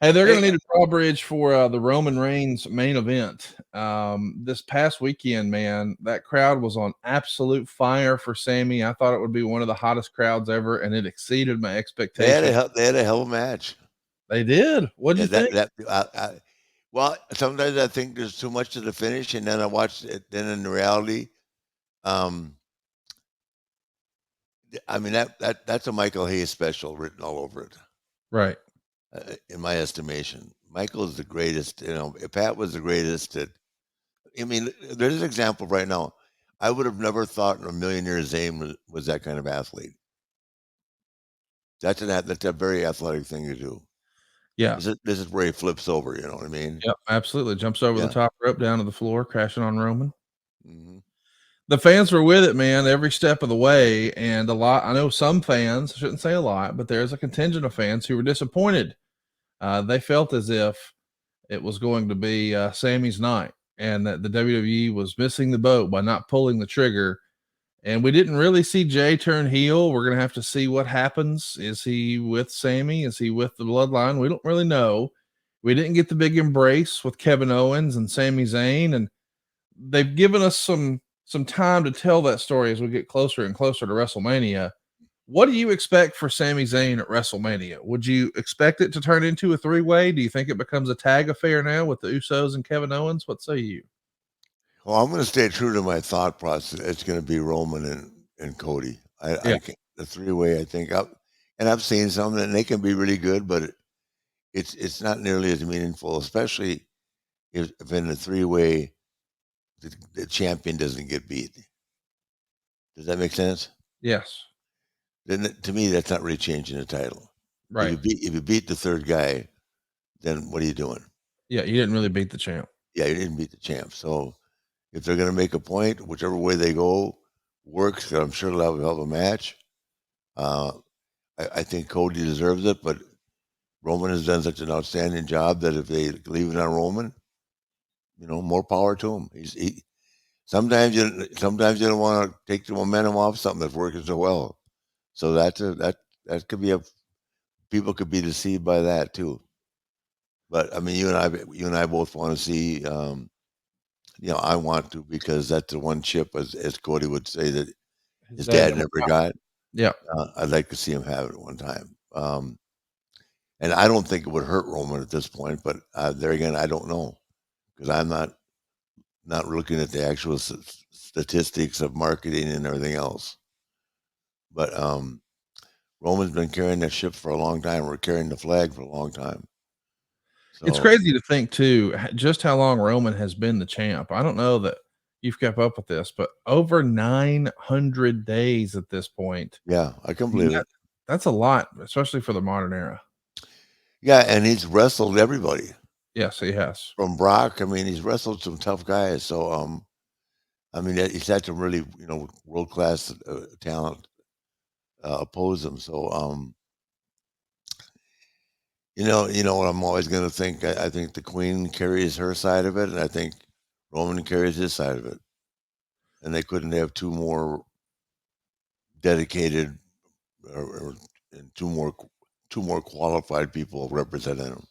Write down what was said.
Hey, they're Hey, gonna need a drawbridge for, the Roman Reigns main event. This past weekend, man, that crowd was on absolute fire for Sami. I thought it would be one of the hottest crowds ever, and it exceeded my expectations. they had a hell of a match. They did. What'd Yeah, you think? well, sometimes I think there's too much to the finish, and then I watch it. Then in reality, um, I mean that's a Michael Hayes special written all over it, Right. in my estimation. Michael is the greatest. You know, if Pat was the greatest. I mean, there's an example right now. I would have never thought in a million years Zayn was that kind of athlete. That's a very athletic thing to do. Yeah. This is where he flips over. You know what I mean? Yep, absolutely. Jumps over the Yeah. top rope down to the floor, crashing on Roman. Hmm. The fans were with it, man, every step of the way, and a lot I know some fans, I shouldn't say a lot, but there's a contingent of fans who were disappointed. They felt as if it was going to be, Sami's night and that the WWE was missing the boat by not pulling the trigger, and we didn't really see Jay turn heel. We're gonna have to see what happens. Is he with Sami? Is he with the bloodline? We don't really know. We didn't get the big embrace with Kevin Owens and Sami Zayn, and they've given us some time to tell that story as we get closer and closer to WrestleMania. What do you expect for Sami Zayn at WrestleMania? Would you expect it to turn into a three-way? Do you think it becomes a tag affair now with the Usos and Kevin Owens? What say you? Well, I'm going to stay true to my thought process. It's going to be Roman and Cody. Yeah, I can the three way. I think, and I've seen some, and they can be really good, but it's not nearly as meaningful, especially if in a three way the champion doesn't get beat. Does that make sense? yes, Then to me, that's not really changing the title. right. If you beat the third guy, then what are you doing? Yeah, you didn't really beat the champ. Yeah, you didn't beat the champ. So if they're going to make a point, whichever way they go works. 'Cause I'm sure they'll have a hell of a match. Uh, I think Cody deserves it, but Roman has done such an outstanding job that if they leave it on Roman, more power to him. Sometimes you don't want to take the momentum off something that's working so well. So that could be a people could be deceived by that too. But I mean, you and I both want to see. I want to because that's the one chip, as Cody would say, that His his dad dad never never got. got. Yeah. I'd like to see him have it one time. And I don't think it would hurt Roman at this point, but there again, I don't know because I'm not looking at the actual statistics of marketing and everything else. But Roman's been carrying that ship for a long time. We're carrying the flag for a long time. It's So crazy to think too, just how long Roman has been the champ. I don't know that you've kept up with this, but over 900 days at this point. yeah, I can I mean, believe it. that's a lot, especially for the modern era. Yeah, and he's wrestled everybody Yes, he has. from Brock. I mean, he's wrestled some tough guys. So I mean, he's had some really world class talent oppose him. So you know what I'm always going to think. I think the Queen carries her side of it, and I think Roman carries his side of it. And they couldn't have two more dedicated or and two more qualified people representing him.